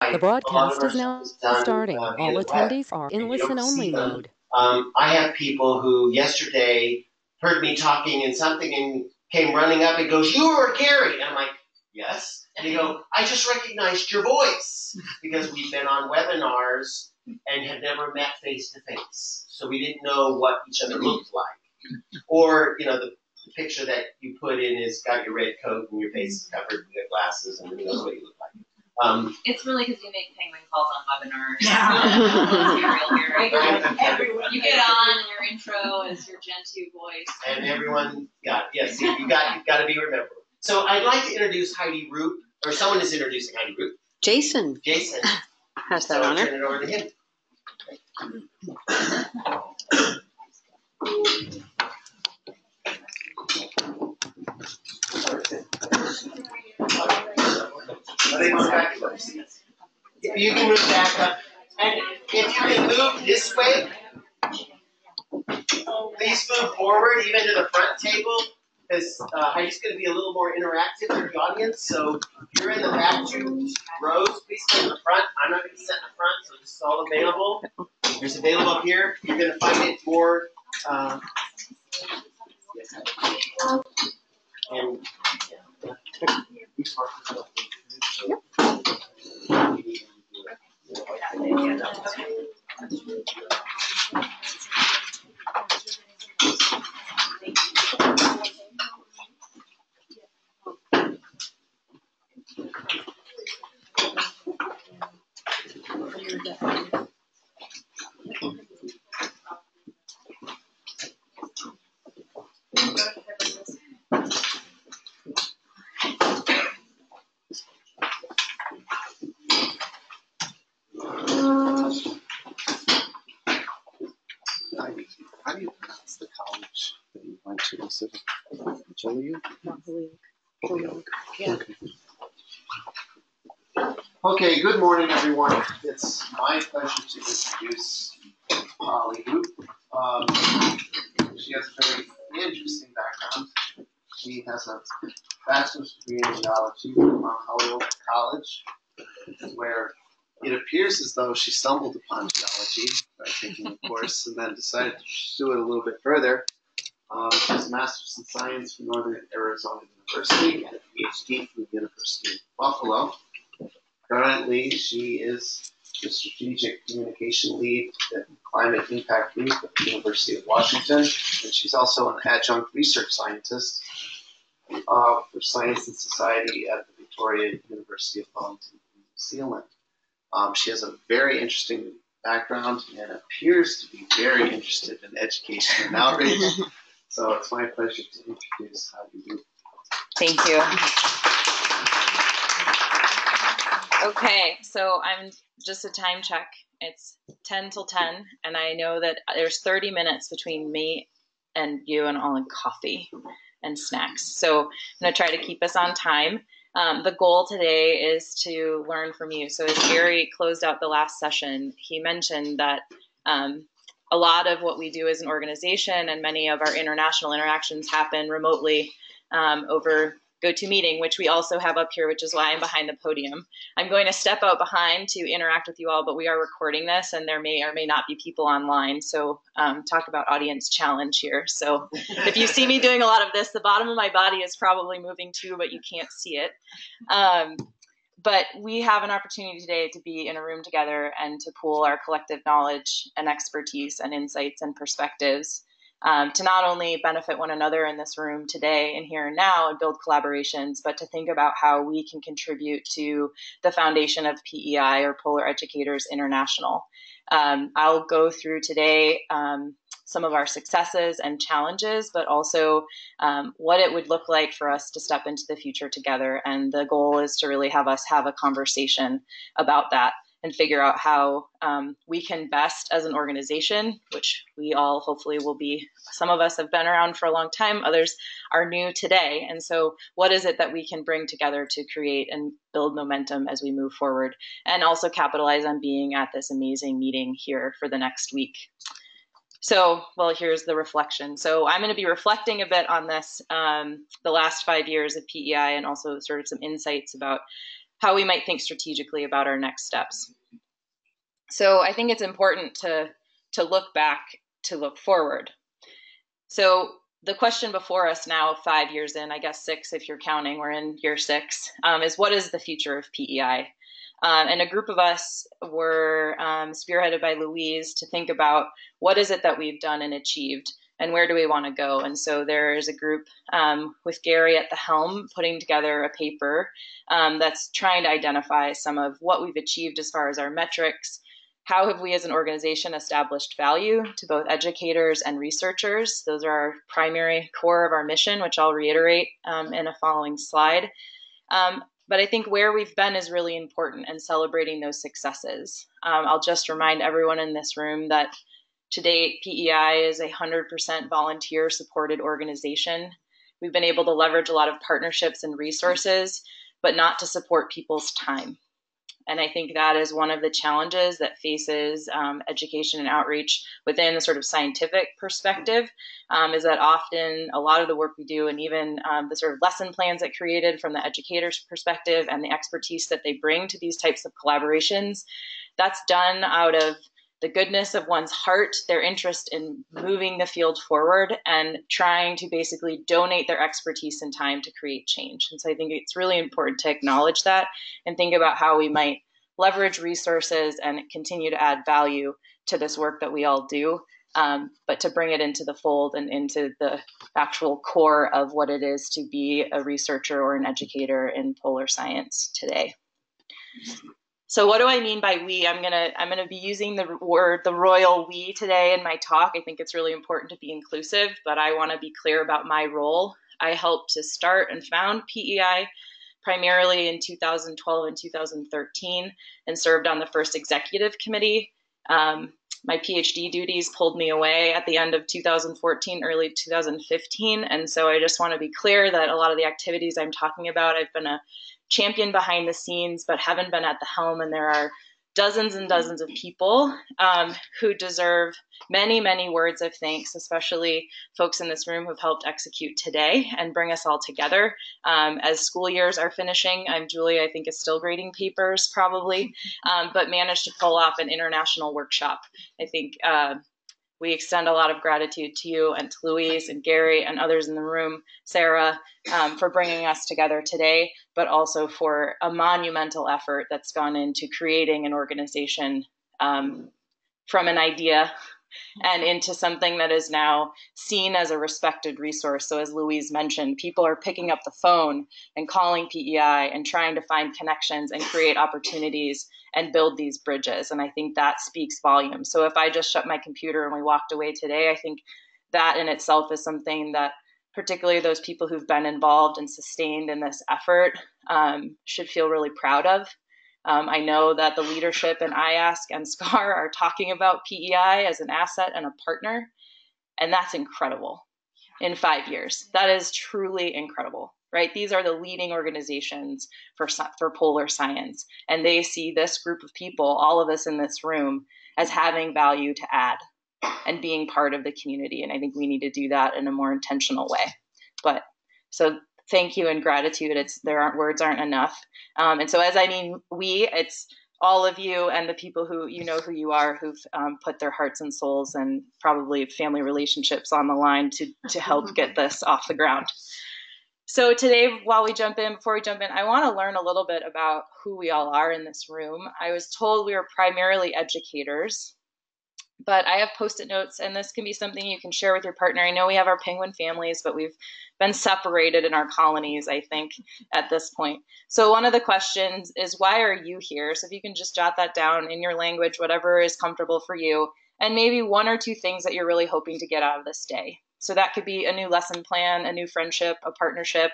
The broadcast is now starting. All attendees are in listen-only mode. I have people who yesterday heard me talking in something and came running up and goes, "You are Gary." And I'm like, "Yes." And they go, "I just recognized your voice," because we've been on webinars and had never met face to face. So we didn't know what each other looked like. Or, you know, the picture that you put in is got your red coat and your face is covered with glasses and who knows what you look like. It's really because you make penguin calls on webinars. You get on and your intro is your Gentoo voice. And everyone got it. Yes, you got to be remembered. So I'd like to introduce Heidi Roop, or someone is introducing Heidi Roop. Jason. Jason. Has that honor. I'll turn it over to him. If you can move back up, and if you can move this way, please move forward, even to the front table, because Heidi's going to be a little more interactive with the audience. So if you're in the back 2 rows, please stay in the front. I'm not going to sit in the front, so this is all available. There's available up here. You're going to find it more. How do you pronounce the college that you went to? Is it Joliet? Holyoke. Yeah. Okay, good morning, everyone. It's my pleasure to introduce Holly Roop. She has a very interesting background. She has a bachelor's degree in geology from Holyoke College, where it appears as though she stumbled upon geology by taking a course and then decided to pursue it a little bit further. She has a master's in science from Northern Arizona University and a PhD from the University of Buffalo. Currently, she is the strategic communication lead at Climate Impact Group at the University of Washington, and she's also an adjunct research scientist for Science and Society at the Victoria University of Wellington in New Zealand. She has a very interesting background and appears to be very interested in education and outreach. So it's my pleasure to introduce Heidi Roop. Thank you. Okay, so I'm just a time check. It's 10 till 10, and I know that there's 30 minutes between me and you and all in coffee and snacks. So I'm going to try to keep us on time. The goal today is to learn from you. So as Gary closed out the last session, he mentioned that a lot of what we do as an organization and many of our international interactions happen remotely over GoToMeeting, which we also have up here, which is why I'm behind the podium. I'm going to step out behind to interact with you all, but we are recording this and there may or may not be people online. So talk about audience challenge here. So if you see me doing a lot of this, the bottom of my body is probably moving too, but you can't see it. But we have an opportunity today to be in a room together and to pool our collective knowledge and expertise and insights and perspectives to not only benefit one another in this room today and here and now and build collaborations, but to think about how we can contribute to the foundation of PEI or Polar Educators International. I'll go through today some of our successes and challenges, but also what it would look like for us to step into the future together. And the goal is to really have us have a conversation about that and figure out how we can best as an organization, which we all hopefully will be. Some of us have been around for a long time, others are new today. And so what is it that we can bring together to create and build momentum as we move forward, and also capitalize on being at this amazing meeting here for the next week. So, well, here's the reflection. So I'm going to be reflecting a bit on this, the last 5 years of PEI, and also sort of some insights about how we might think strategically about our next steps. So I think it's important to look back, to look forward. So the question before us now, 5 years in, I guess 6 if you're counting, we're in year 6, is what is the future of PEI? And a group of us were spearheaded by Louise to think about what is it that we've done and achieved, and where do we want to go? And so there's a group with Gary at the helm putting together a paper that's trying to identify some of what we've achieved as far as our metrics. How have we as an organization established value to both educators and researchers? Those are our primary core of our mission, which I'll reiterate in a following slide. But I think where we've been is really important, and celebrating those successes. I'll just remind everyone in this room that to date, PEI is a 100% volunteer-supported organization. We've been able to leverage a lot of partnerships and resources, but not to support people's time. And I think that is one of the challenges that faces education and outreach within the sort of scientific perspective, is that often a lot of the work we do, and even the sort of lesson plans that created from the educator's perspective and the expertise that they bring to these types of collaborations, that's done out of the goodness of one's heart, their interest in moving the field forward and trying to basically donate their expertise and time to create change. And so I think it's really important to acknowledge that and think about how we might leverage resources and continue to add value to this work that we all do, but to bring it into the fold and into the actual core of what it is to be a researcher or an educator in polar science today. So what do I mean by we? I'm gonna be using the royal we today in my talk. I think it's really important to be inclusive, but I want to be clear about my role. I helped to start and found PEI primarily in 2012 and 2013, and served on the first executive committee. My PhD duties pulled me away at the end of 2014, early 2015, and so I just want to be clear that a lot of the activities I'm talking about, I've been a champion behind the scenes, but haven't been at the helm. And there are dozens and dozens of people who deserve many, many words of thanks, especially folks in this room who've helped execute today and bring us all together. As school years are finishing, Julie, I think, is still grading papers probably, but managed to pull off an international workshop. I think we extend a lot of gratitude to you and to Louise and Gary and others in the room, Sarah, for bringing us together today, but also for a monumental effort that's gone into creating an organization from an idea and into something that is now seen as a respected resource. So as Louise mentioned, people are picking up the phone and calling PEI and trying to find connections and create opportunities and build these bridges. And I think that speaks volumes. So if I just shut my computer and we walked away today, I think that in itself is something that particularly those people who've been involved and sustained in this effort should feel really proud of. I know that the leadership in IASC and SCAR are talking about PEI as an asset and a partner, and that's incredible in 5 years. That is truly incredible, right? These are the leading organizations for polar science, and they see this group of people, all of us in this room, as having value to add and being part of the community, and I think we need to do that in a more intentional way. But so thank you and gratitude. Words aren't enough. And so as I mean we, it's all of you and the people who you know who you are, who've put their hearts and souls and probably family relationships on the line to help get this off the ground. So today, before we jump in, I want to learn a little bit about who we all are in this room. I was told we are primarily educators, but I have Post-it notes, and this can be something you can share with your partner. I know we have our penguin families, but we've been separated in our colonies, I think, at this point. So one of the questions is, why are you here? So if you can just jot that down in your language, whatever is comfortable for you, and maybe 1 or 2 things that you're really hoping to get out of this day. So that could be a new lesson plan, a new friendship, a partnership,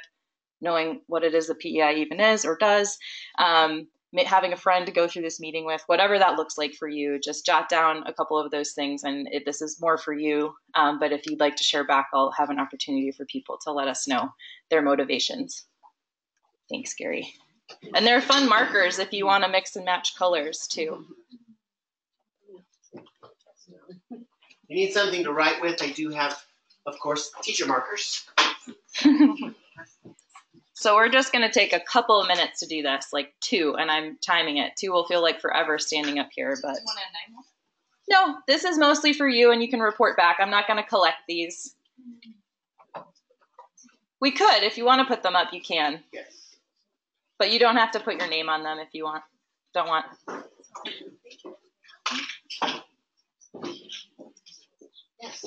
knowing what it is that PEI even is or does, having a friend to go through this meeting with, whatever that looks like for you. Just jot down a couple of those things, and this is more for you. But if you'd like to share back, I'll have an opportunity for people to let us know their motivations. Thanks, Gary. And there are fun markers if you want to mix and match colors too. You need something to write with. I do have, of course, teacher markers. So we're just going to take a couple of minutes to do this, like 2, and I'm timing it. 2 will feel like forever standing up here, but no, this is mostly for you, and you can report back. I'm not going to collect these. We could, if you want to put them up, you can. Yes. But you don't have to put your name on them if you don't want. Yes.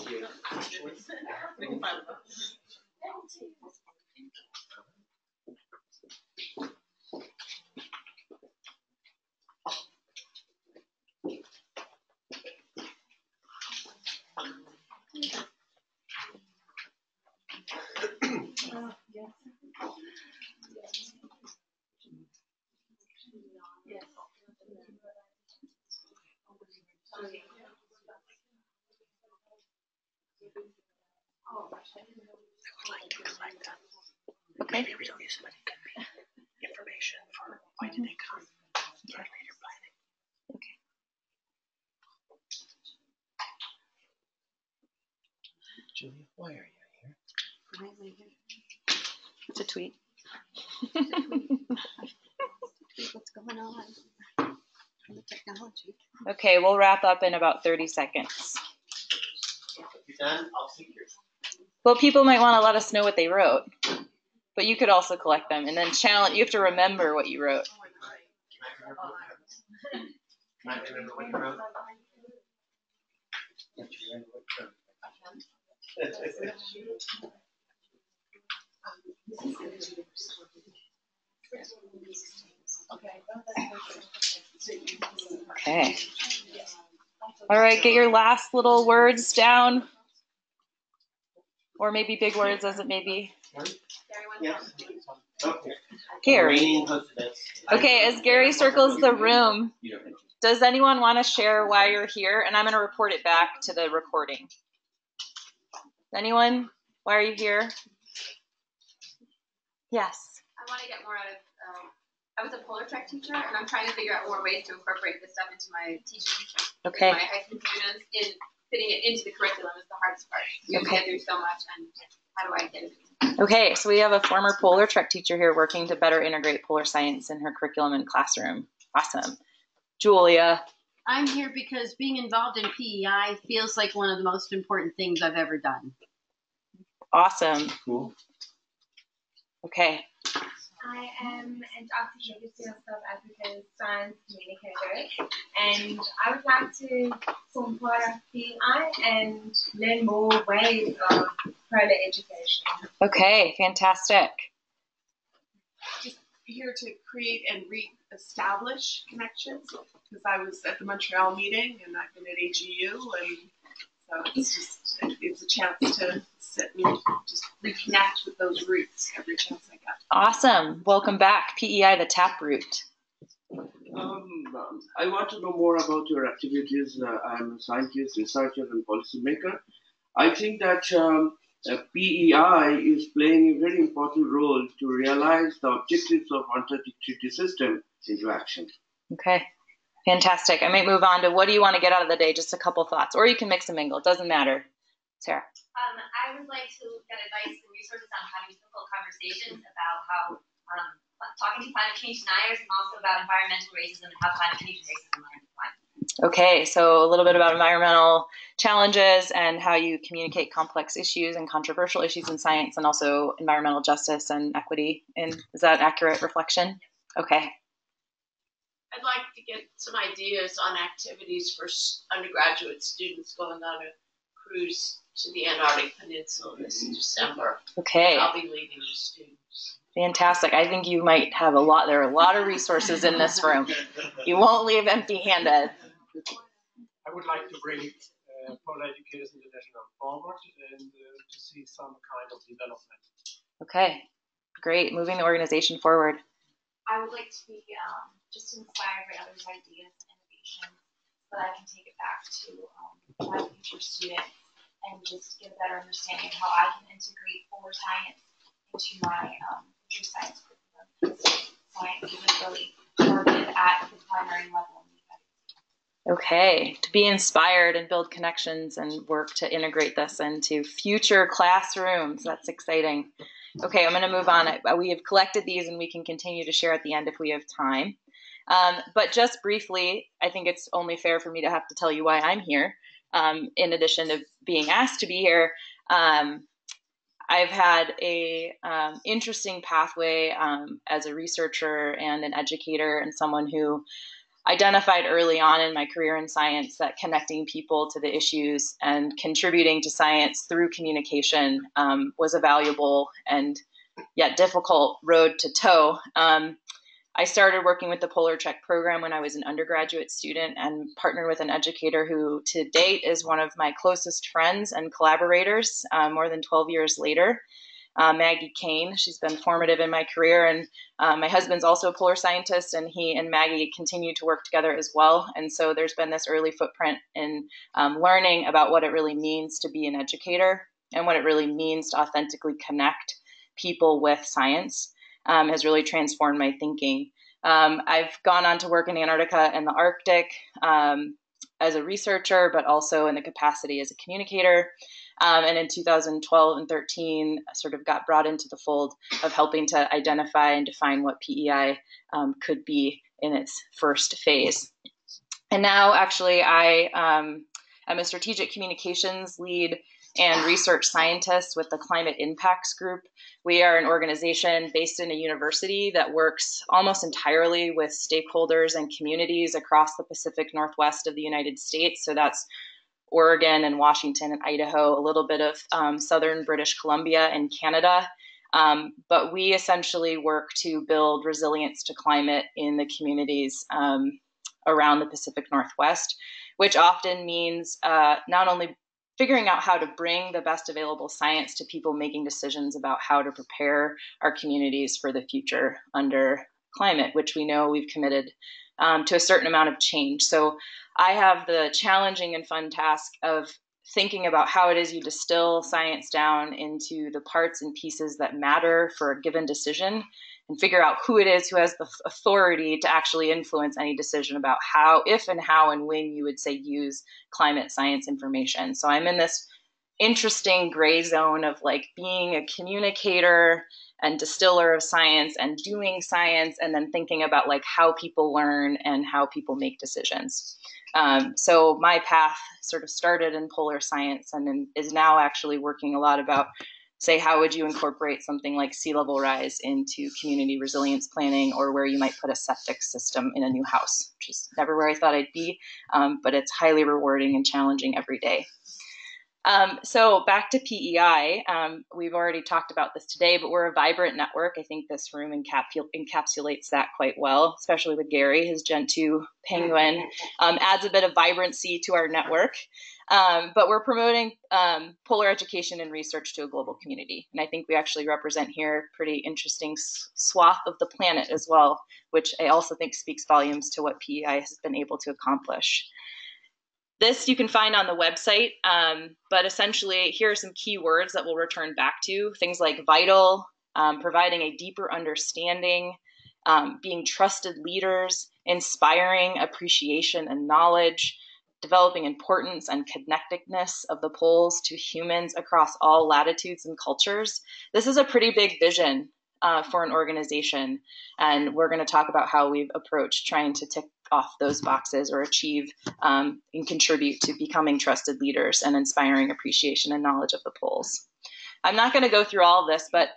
Okay. Maybe we don't use somebody could be information for why did they come? For later planning. Okay. Julia, why are you here? It's a tweet. What's going on? The technology. Okay, we'll wrap up in about 30 seconds. You done? I'll see yours. Well, people might want to let us know what they wrote, but you could also collect them and then challenge. You have to remember what you wrote. Can I remember what you wrote? Okay. All right, get your last little words down. Or maybe big words as it may be. Yes. Okay. Gary. Okay, as Gary circles the room, does anyone want to share why you're here? And I'm going to report it back to the recording. Anyone? Why are you here? Yes. I want to get more out of, I was a Polar Trek teacher, and I'm trying to figure out more ways to incorporate this stuff into my teaching. Okay. With my high school students, in fitting it into the curriculum is the hardest part. You Okay. get through so much, and how do I get it? Okay, so we have a former Polar Trek teacher here working to better integrate polar science in her curriculum and classroom. Awesome. Julia. I'm here because being involved in PEI feels like one of the most important things I've ever done. Awesome. Cool. Okay. I am an Artificial South African science communicator, and I would like to form part of PEI and learn more ways of polar education. Okay, fantastic. Just here to create and re-establish connections, because I was at the Montreal meeting and I've been at AGU, and so it's a chance to sit and just reconnect with those roots every chance I get. Awesome. Welcome back, PEI, the taproot. I want to know more about your activities. I'm a scientist, researcher, and policymaker. I think that PEI is playing a very important role to realize the objectives of Antarctic Treaty System into action. Okay, fantastic. I might move on to what do you want to get out of the day? Just a couple thoughts, or you can mix and mingle. It doesn't matter. Sarah. I would like to get advice and resources on having difficult conversations about how talking to climate change deniers, and also about environmental racism and how climate change and racism are intertwined. Okay, so a little bit about environmental challenges and how you communicate complex issues and controversial issues in science, and also environmental justice and equity. And is that accurate reflection? Okay. I'd like to get some ideas on activities for undergraduate students going on a cruise to the Antarctic Peninsula this December. Okay. I'll be leading the students. Fantastic. I think you might have a lot. There are a lot of resources in this room. You won't leave empty-handed. I would like to bring Polar Educators International forward and to see some kind of development. Okay, great. Moving the organization forward. I would like to be just inspired by others' ideas and innovations, so that I can take it back to my future students and just get a better understanding of how I can integrate polar science into my future science curriculum. Science isn't really targeted at the primary level. Okay, to be inspired and build connections and work to integrate this into future classrooms. That's exciting. Okay, I'm going to move on. We have collected these and we can continue to share at the end if we have time. But just briefly, I think it's only fair for me to have to tell you why I'm here. In addition to being asked to be here, I've had a interesting pathway as a researcher and an educator and someone who identified early on in my career in science that connecting people to the issues and contributing to science through communication was a valuable and yet difficult road to toe. I started working with the Polar Check program when I was an undergraduate student and partnered with an educator who to date is one of my closest friends and collaborators more than 12 years later. Maggie Kane. She's been formative in my career, and my husband's also a polar scientist, and he and Maggie continue to work together as well. And so there's been this early footprint in learning about what it really means to be an educator and what it really means to authentically connect people with science has really transformed my thinking. I've gone on to work in Antarctica and the Arctic as a researcher, but also in the capacity as a communicator. And in 2012 and 13, I sort of got brought into the fold of helping to identify and define what PEI could be in its first phase. And now actually I am a strategic communications lead and research scientist with the Climate Impacts Group. We are an organization based in a university that works almost entirely with stakeholders and communities across the Pacific Northwest of the United States. So that's Oregon and Washington and Idaho, a little bit of southern British Columbia and Canada. But we essentially work to build resilience to climate in the communities around the Pacific Northwest, which often means not only figuring out how to bring the best available science to people making decisions about how to prepare our communities for the future under climate, which we know we've committed to a certain amount of change. So I have the challenging and fun task of thinking about how it is you distill science down into the parts and pieces that matter for a given decision and figure out who it is who has the authority to actually influence any decision about how, if and how and when you would say use climate science information. So I'm in this interesting gray zone of like being a communicator and distiller of science and doing science and then thinking about like how people learn and how people make decisions. So my path sort of started in polar science and is now actually working a lot about, say, how would you incorporate something like sea level rise into community resilience planning, or where you might put a septic system in a new house, which is never where I thought I'd be, but it's highly rewarding and challenging every day. So back to PEI, we've already talked about this today, but we're a vibrant network. I think this room encapsulates that quite well, especially with Gary, his Gen 2 penguin, adds a bit of vibrancy to our network. But we're promoting polar education and research to a global community. And I think we actually represent here a pretty interesting swath of the planet as well, which I also think speaks volumes to what PEI has been able to accomplish. This you can find on the website, but essentially here are some key words that we'll return back to. Things like vital, providing a deeper understanding, being trusted leaders, inspiring appreciation and knowledge, developing importance and connectedness of the poles to humans across all latitudes and cultures. This is a pretty big vision for an organization, and we're going to talk about how we've approached trying to tick off those boxes or achieve and contribute to becoming trusted leaders and inspiring appreciation and knowledge of the poles. I'm not going to go through all of this, but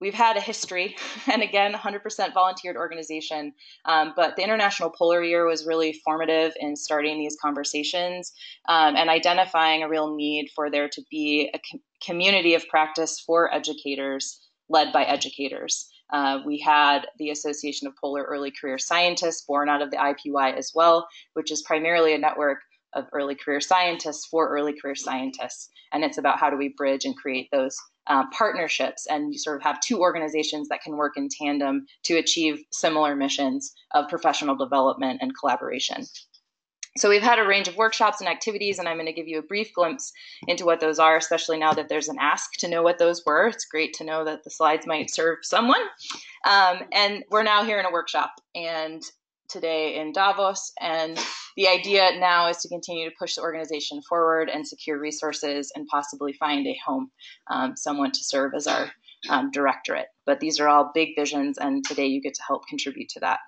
we've had a history, and again, 100% volunteered organization, but the International Polar Year was really formative in starting these conversations and identifying a real need for there to be a community of practice for educators led by educators. We had the Association of Polar Early Career Scientists born out of the IPY as well, which is primarily a network of early career scientists for early career scientists. And it's about how do we bridge and create those partnerships, and you sort of have two organizations that can work in tandem to achieve similar missions of professional development and collaboration. So we've had a range of workshops and activities, and I'm going to give you a brief glimpse into what those are, especially now that there's an ask to know what those were. It's great to know that the slides might serve someone. And we're now here in a workshop and today in Davos, and the idea now is to continue to push the organization forward and secure resources and possibly find a home, someone to serve as our directorate. But these are all big visions, and today you get to help contribute to that.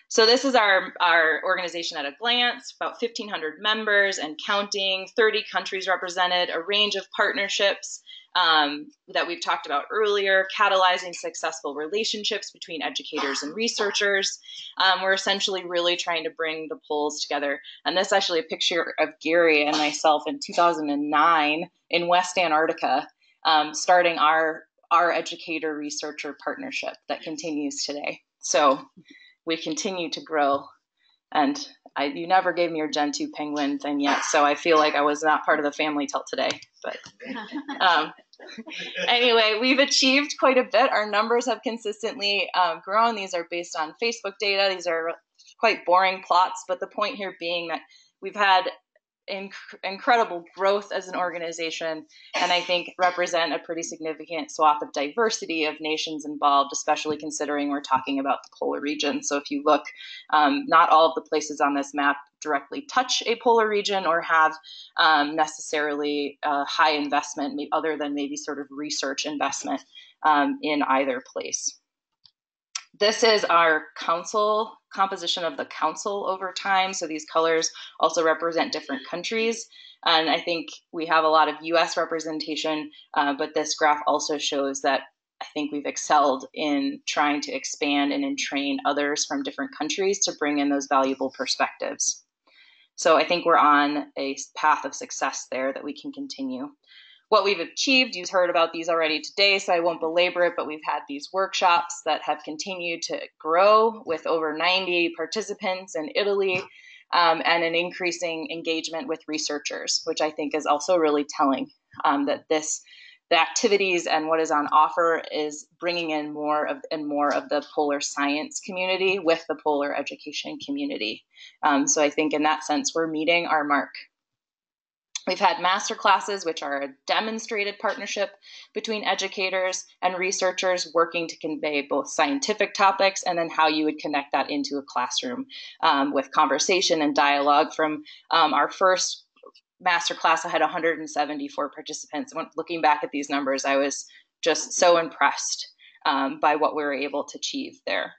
So this is our organization at a glance, about 1,500 members and counting, 30 countries represented, a range of partnerships that we've talked about earlier, catalyzing successful relationships between educators and researchers. We're essentially really trying to bring the poles together. And this is actually a picture of Gary and myself in 2009 in West Antarctica, starting our educator-researcher partnership that continues today. So we continue to grow, and you never gave me your Gen 2 penguin thing yet, so I feel like I was not part of the family till today. But anyway, we've achieved quite a bit. Our numbers have consistently grown. These are based on Facebook data. These are quite boring plots, but the point here being that we've had incredible growth as an organization, and I think represent a pretty significant swath of diversity of nations involved, especially considering we're talking about the polar region. So if you look, not all of the places on this map directly touch a polar region or have necessarily high investment, other than maybe sort of research investment in either place. This is our council, composition of the council over time. So these colors also represent different countries. And I think we have a lot of US representation, but this graph also shows that I think we've excelled in trying to expand and entrain others from different countries to bring in those valuable perspectives. So I think we're on a path of success there that we can continue. What we've achieved, you've heard about these already today, so I won't belabor it, but we've had these workshops that have continued to grow with over 90 participants in Italy, and an increasing engagement with researchers, which I think is also really telling, that the activities and what is on offer is bringing in more of the polar science community with the polar education community. So I think in that sense, we're meeting our mark. We've had master classes, which are a demonstrated partnership between educators and researchers working to convey both scientific topics and then how you would connect that into a classroom with conversation and dialogue. From our first master class, I had 174 participants. When looking back at these numbers, I was just so impressed by what we were able to achieve there.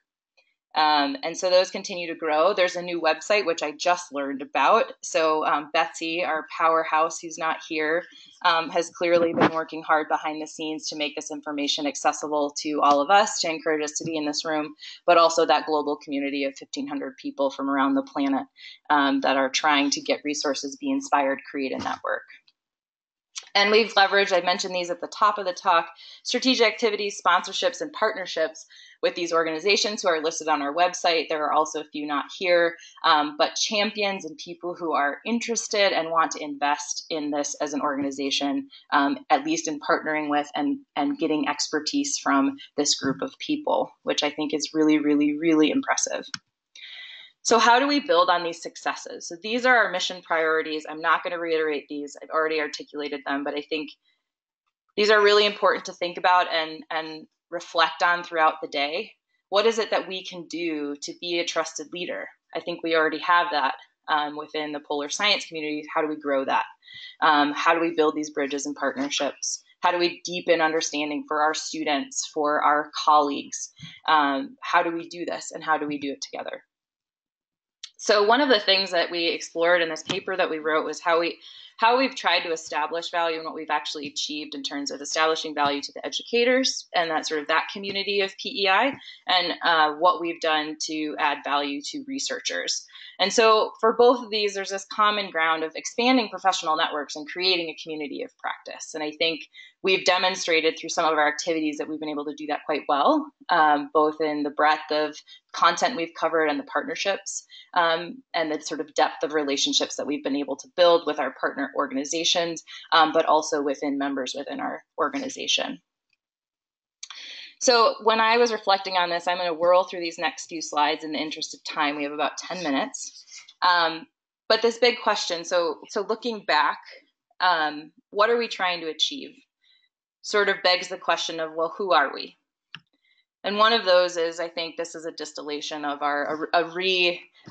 And so those continue to grow. There's a new website, which I just learned about. So Betsy, our powerhouse, who's not here, has clearly been working hard behind the scenes to make this information accessible to all of us, to encourage us to be in this room, but also that global community of 1,500 people from around the planet that are trying to get resources, be inspired, create a network. And we've leveraged, I mentioned these at the top of the talk, strategic activities, sponsorships, and partnerships with these organizations who are listed on our website. There are also a few not here, but champions and people who are interested and want to invest in this as an organization, at least in partnering with and getting expertise from this group of people, which I think is really, really, really impressive. So how do we build on these successes? So these are our mission priorities. I'm not going to reiterate these. I've already articulated them, but I think these are really important to think about and reflect on throughout the day. What is it that we can do to be a trusted leader? I think we already have that within the polar science community. How do we grow that? How do we build these bridges and partnerships? How do we deepen understanding for our students, for our colleagues? How do we do this, and how do we do it together? So one of the things that we explored in this paper that we wrote was how we've tried to establish value and what we've actually achieved in terms of establishing value to the educators and that sort of that community of PEI, and what we've done to add value to researchers. And so for both of these, there's this common ground of expanding professional networks and creating a community of practice. And I think we've demonstrated through some of our activities that we've been able to do that quite well, both in the breadth of content we've covered and the partnerships, and the sort of depth of relationships that we've been able to build with our partner organizations, but also within members within our organization. So when I was reflecting on this, I'm going to whirl through these next few slides in the interest of time. We have about 10 minutes. But this big question, so looking back, what are we trying to achieve? Sort of begs the question of, well, who are we? And one of those is, I think this is a distillation of a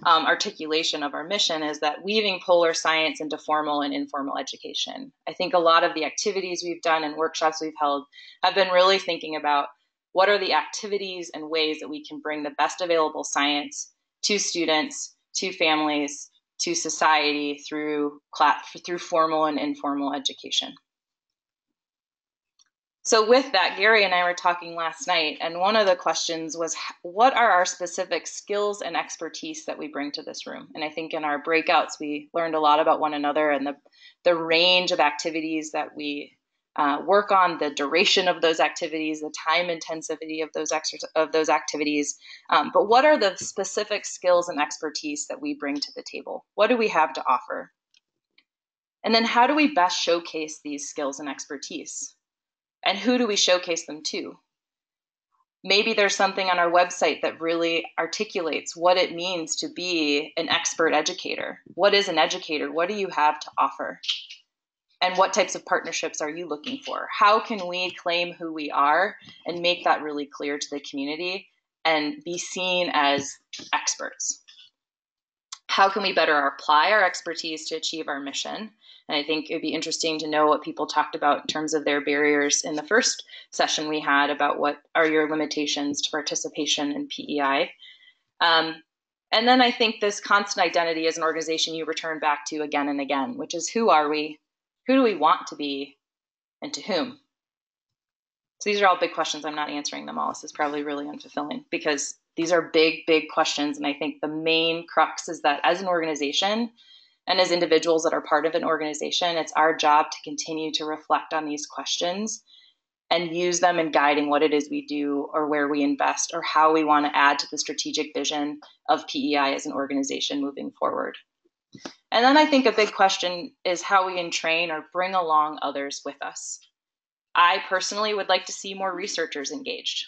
articulation of our mission is that weaving polar science into formal and informal education. I think a lot of the activities we've done and workshops we've held have been really thinking about what are the activities and ways that we can bring the best available science to students, to families, to society through formal and informal education. So with that, Gary and I were talking last night, and one of the questions was, what are our specific skills and expertise that we bring to this room? And I think in our breakouts, we learned a lot about one another and the range of activities that we work on, the duration of those activities, the time intensity of those activities. But what are the specific skills and expertise that we bring to the table? What do we have to offer? And then how do we best showcase these skills and expertise? And who do we showcase them to? Maybe there's something on our website that really articulates what it means to be an expert educator. What is an educator? What do you have to offer? And what types of partnerships are you looking for? How can we claim who we are and make that really clear to the community and be seen as experts? How can we better apply our expertise to achieve our mission? And I think it'd be interesting to know what people talked about in terms of their barriers in the first session we had about what are your limitations to participation in PEI. And then I think this constant identity as an organization you return back to again and again, which is who are we, who do we want to be, and to whom? So these are all big questions. I'm not answering them all. This is probably really unfulfilling because these are big, big questions. And I think the main crux is that as an organization, and as individuals that are part of an organization, it's our job to continue to reflect on these questions and use them in guiding what it is we do or where we invest or how we want to add to the strategic vision of PEI as an organization moving forward. And then I think a big question is how we entrain or bring along others with us. I personally would like to see more researchers engaged.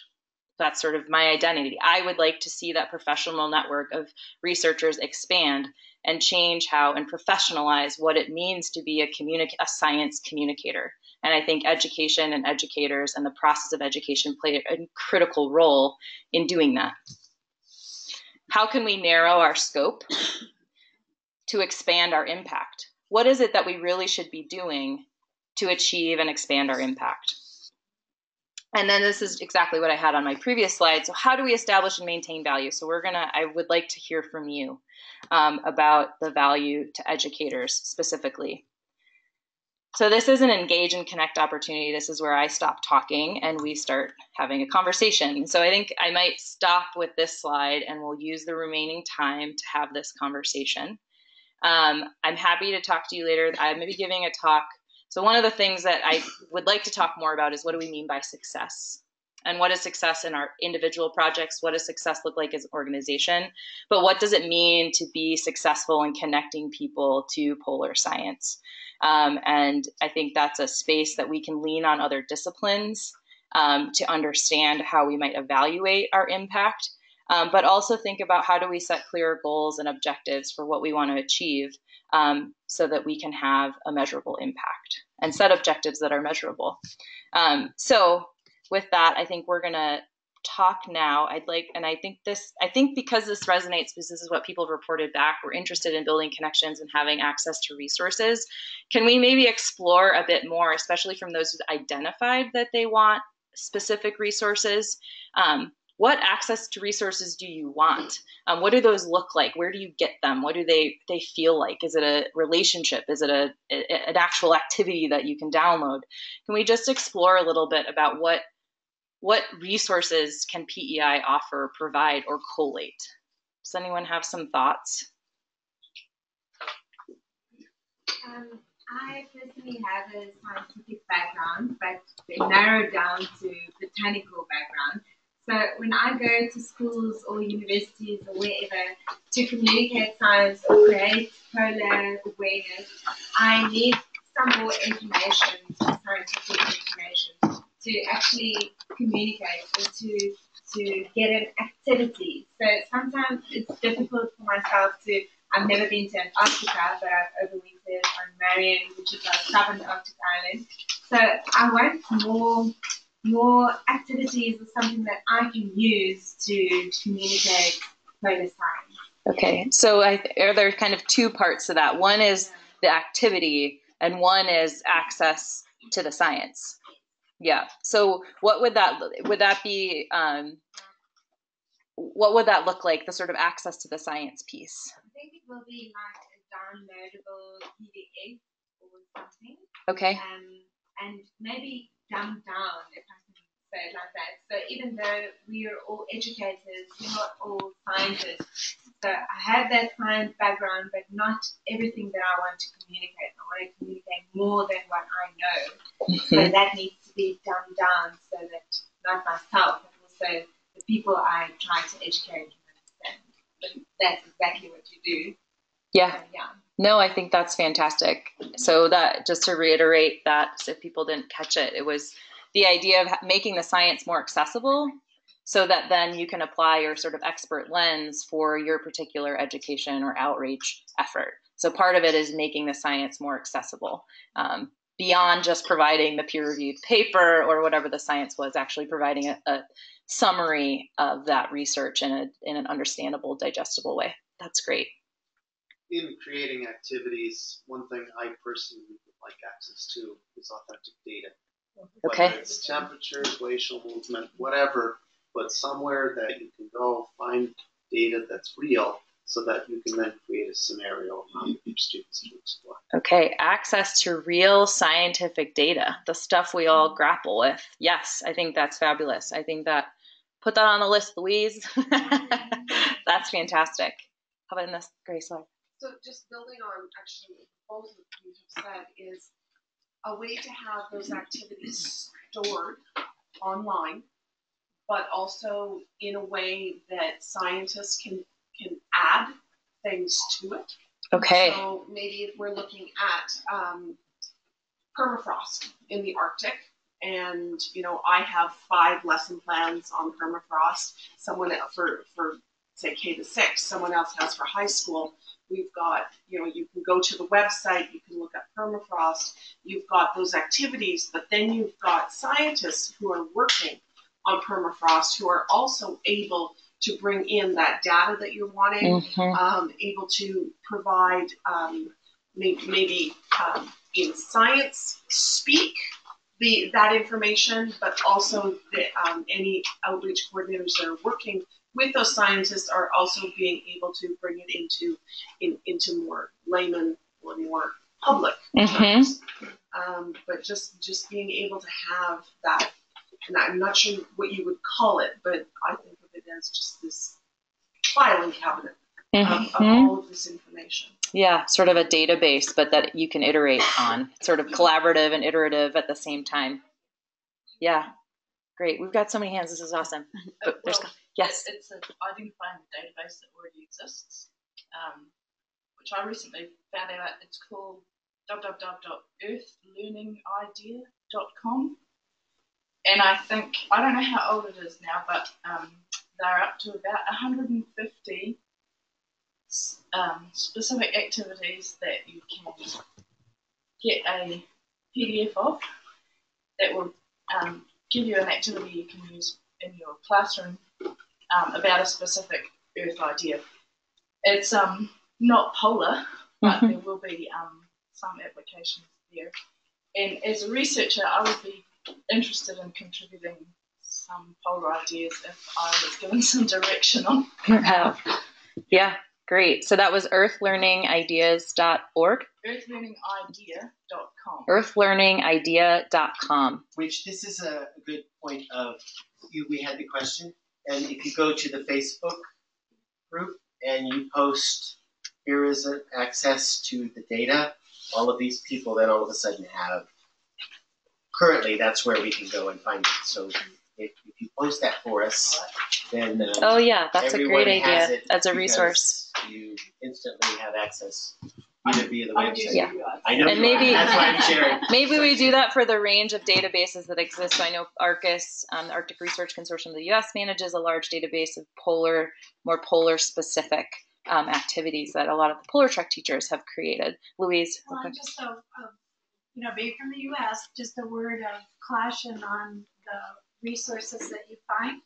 That's sort of my identity. I would like to see that professional network of researchers expand and change how and professionalize what it means to be a science communicator. And I think education and educators and the process of education play a critical role in doing that. How can we narrow our scope to expand our impact? What is it that we really should be doing to achieve and expand our impact? And then this is exactly what I had on my previous slide. So how do we establish and maintain value? So I would like to hear from you about the value to educators specifically. So this is an engage and connect opportunity. This is where I stop talking and we start having a conversation. So I think I might stop with this slide and we'll use the remaining time to have this conversation. I'm happy to talk to you later. I'm going to be giving a talk. So one of the things that I would like to talk more about is what do we mean by success? And what is success in our individual projects? What does success look like as an organization? But what does it mean to be successful in connecting people to polar science? And I think that's a space that we can lean on other disciplines to understand how we might evaluate our impact, but also think about how do we set clear goals and objectives for what we want to achieve so that we can have a measurable impact and set objectives that are measurable. So with that, I think we're going to talk now. I think because this resonates, because this is what people have reported back, we're interested in building connections and having access to resources. Can we maybe explore a bit more, especially from those who identified that they want specific resources? What access to resources do you want? What do those look like? Where do you get them? What do they feel like? Is it a relationship? Is it an actual activity that you can download? Can we just explore a little bit about what resources can PEI offer, provide, or collate? Does anyone have some thoughts? I personally have a scientific background, but narrowed down to botanical background. So when I go to schools or universities or wherever to communicate science or create polar awareness, I need some more information, scientific information, to actually communicate or to get an activity. So sometimes it's difficult for myself I've never been to Antarctica, but I've overwintered on Marion, which is a subantarctic island. So I want more activities or something that I can use to communicate polar science. Okay, so are there kind of two parts to that? One is the activity, and one is access to the science. Yeah. So what would that be? What would that look like? The sort of access to the science piece. I think it will be like a downloadable PDF or something. Okay. And maybe dumbed down, if I can say it like that. So even though we are all educators, we're not all scientists. So I have that science background, but not everything that I want to communicate. I want to communicate more than what I know. Mm-hmm. So that needs to be dumbed down so that not myself, but also the people I try to educate can understand. But that's exactly what you do. Yeah. So, yeah. No, I think that's fantastic. So that, just to reiterate that, if people didn't catch it, it was the idea of making the science more accessible so that then you can apply your sort of expert lens for your particular education or outreach effort. So part of it is making the science more accessible, beyond just providing the peer-reviewed paper or whatever the science was, actually providing a summary of that research in an understandable, digestible way. That's great. In creating activities, one thing I personally would like access to is authentic data. Okay. Whether it's temperature, glacial movement, whatever, but somewhere that you can go find data that's real so that you can then create a scenario for your students to explore. Okay, access to real scientific data, the stuff we all grapple with. Yes, I think that's fabulous. I think that, put that on the list, Louise. That's fantastic. How about in this, Grace? So just building on actually what both of you have said is a way to have those activities stored online, but also in a way that scientists can add things to it. Okay. So maybe if we're looking at permafrost in the Arctic, and I have 5 lesson plans on permafrost. Someone for say K to 6, someone else has for high school. We've got, you can go to the website, you can look at permafrost, you've got those activities, but then you've got scientists who are working on permafrost who are also able to bring in that data that you're wanting, able to provide maybe in science speak that information, but also any outreach coordinators that are working with those scientists are also being able to bring it into more layman or more public terms. But just being able to have that, and I'm not sure what you would call it, but I think of it as just this filing cabinet of all of this information. Yeah, sort of a database, but that you can iterate on, sort of collaborative and iterative at the same time. Yeah, great. We've got so many hands. This is awesome. Yes. It's identifying the database that already exists, which I recently found out. It's called www.earthlearningidea.com. And I don't know how old it is now, but they're up to about 150 specific activities that you can get a PDF of that will give you an activity you can use in your classroom about a specific Earth idea. It's not polar, but there will be some applications there. And as a researcher, I would be interested in contributing some polar ideas if I was given some direction on. Yeah, great. So that was earthlearningideas.org. Earthlearningidea.com. Earthlearningidea.com. Which this is a good point of we had the question, and if you go to the Facebook group and you post, here is access to the data, all of these people then all of a sudden have, currently that's where we can go and find it. So if you post that for us, then oh yeah, that's a great idea as a resource. You instantly have access either via the website. Yeah. I know, and maybe that's why I'm sharing. Maybe we do that for the range of databases that exist. So I know ARCUS, the Arctic Research Consortium of the U.S., manages a large database of more polar specific activities that a lot of the Polar Trek teachers have created. Louise? Well, just being from the U.S., just a word of caution on the resources that you find.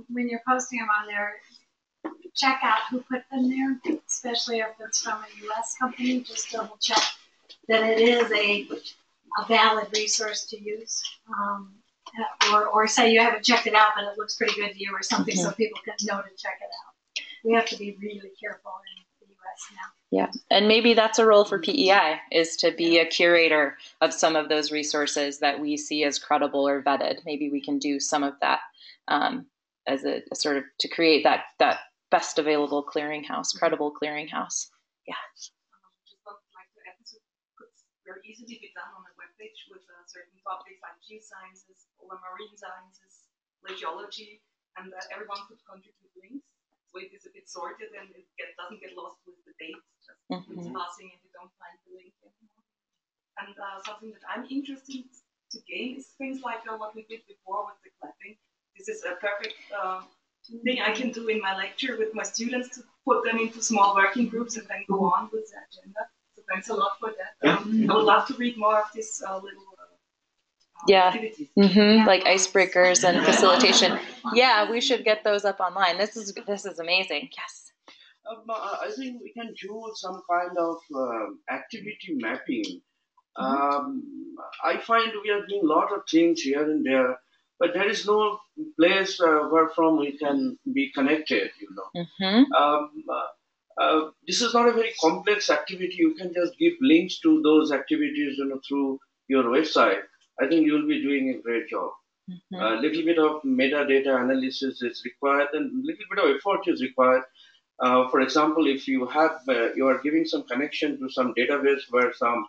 When you're posting them on there, check out who put them there, especially if it's from a U.S. company. Just double check that it is a valid resource to use. Or say you haven't checked it out, but it looks pretty good to you or something, so people can know to check it out. We have to be really careful in the U.S. now. Yeah, and maybe that's a role for PEI, is to be a curator of some of those resources that we see as credible or vetted. Maybe we can do some of that as a sort of to create that best available clearinghouse, credible clearinghouse. Yeah. Just would like to add, this could very easily be done on a webpage with certain topics like geosciences, or marine sciences, geology, and everyone could contribute links. So it is a bit sorted and it doesn't get lost with the dates. Just it's passing and you don't find the link anymore. And something that I'm interested to gain is things like what we did before with the clapping. This is a perfect thing I can do in my lecture with my students, to put them into small working groups and then go on with the agenda. So thanks a lot for that. I would love to read more of this little activities. Like icebreakers and facilitation. Yeah, we should get those up online. This is amazing. Yes. I think we can do some kind of activity mapping. I find we are doing a lot of things here and there, but there is no place where from we can be connected, this is not a very complex activity. You can just give links to those activities, through your website. I think you'll be doing a great job. A little bit of metadata analysis is required, and a little bit of effort is required. For example, if you have you are giving some connection to some database where some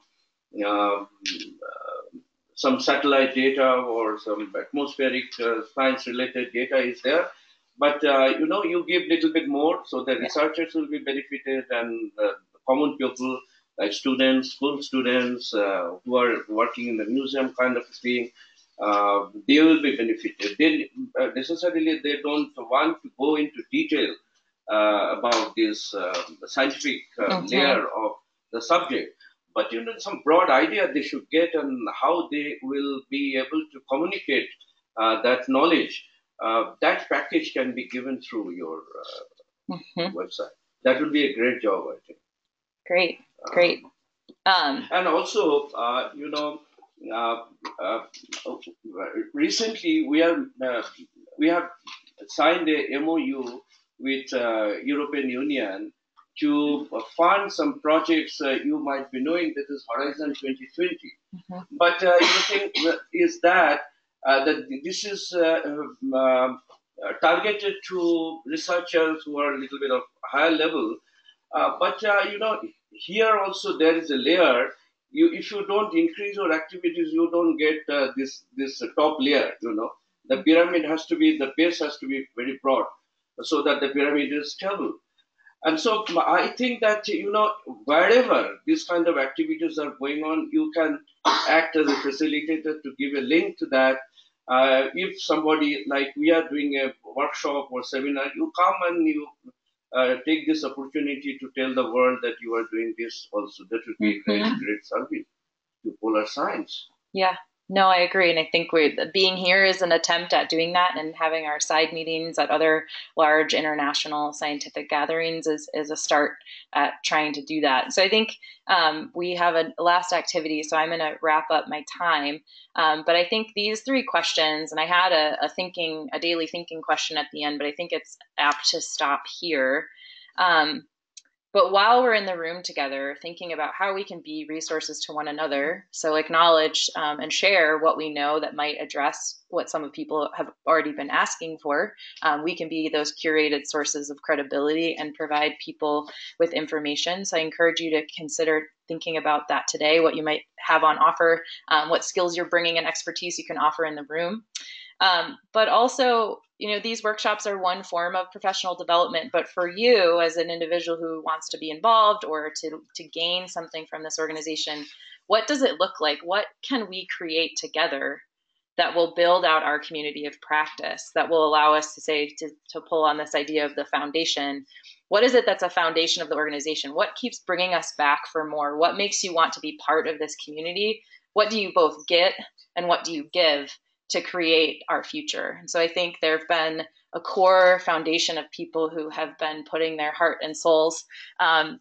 satellite data or some atmospheric science-related data is there, but you give little bit more, so the researchers will be benefited, and common people like students, school students who are working in the museum kind of thing, they will be benefited. They necessarily they don't want to go into detail about this scientific layer of the subject, but some broad idea they should get on how they will be able to communicate that knowledge. That package can be given through your website. That would be a great job, I think. Great. And also, recently we have signed a MOU with European Union to fund some projects you might be knowing, that is Horizon 2020. But the thing is that this is targeted to researchers who are a little bit of higher level. But here also there is a layer. If you don't increase your activities, you don't get this top layer. The pyramid has to be, the base has to be very broad, so that the pyramid is stable. And so I think that wherever these kind of activities are going on, you can act as a facilitator to give a link to that. If somebody, like we are doing a workshop or seminar, you come and you take this opportunity to tell the world that you are doing this also. That would be a great service to polar science. Yeah, no, I agree. And I think being here is an attempt at doing that, and having our side meetings at other large international scientific gatherings is a start at trying to do that. So I think we have a last activity, so I'm going to wrap up my time. But I think these three questions, and I had a daily thinking question at the end, but I think it's apt to stop here. But while we're in the room together, thinking about how we can be resources to one another, so acknowledge and share what we know that might address what some of people have already been asking for. We can be those curated sources of credibility and provide people with information. So I encourage you to consider thinking about that today, what you might have on offer, what skills you're bringing and expertise you can offer in the room. But also, these workshops are one form of professional development, but for you as an individual who wants to be involved or to gain something from this organization, what does it look like? What can we create together that will build out our community of practice, that will allow us to pull on this idea of the foundation? What is it that's a foundation of the organization? What keeps bringing us back for more? What makes you want to be part of this community? What do you both get and what do you give to create our future? And so I think there have been a core foundation of people who have been putting their heart and souls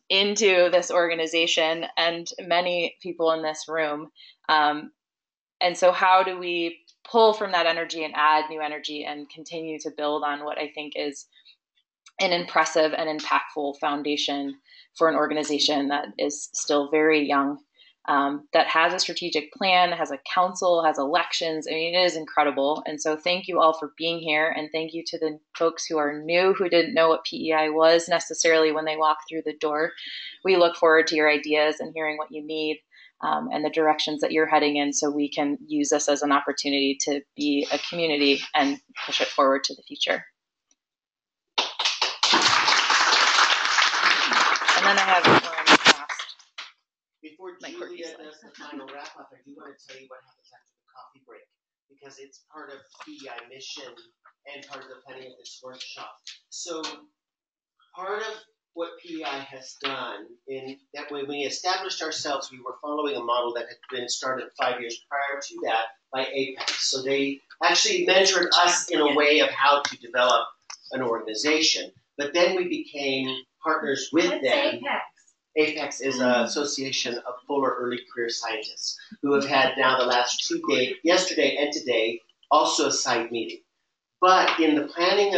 into this organization, and many people in this room. And so how do we pull from that energy and add new energy and continue to build on what I think is an impressive and impactful foundation for an organization that is still very young, that has a strategic plan, has a council, has elections. I mean, it is incredible. And so thank you all for being here. And thank you to the folks who are new, who didn't know what PEI was necessarily when they walked through the door. We look forward to your ideas and hearing what you need, and the directions that you're heading in, so we can use this as an opportunity to be a community and push it forward to the future. And then I have Before Julia does the final wrap up, I do want to tell you what happens after the coffee break, because it's part of PEI mission and part of the planning of this workshop. So part of what PEI has done in that when we established ourselves, we were following a model that had been started 5 years prior to that by APECS. So they actually measured us in a way of how to develop an organization. But then we became partners with them. APECS? APECS is an association of Polar early career scientists who have had now the last 2 days, yesterday and today, also a side meeting. But in the planning of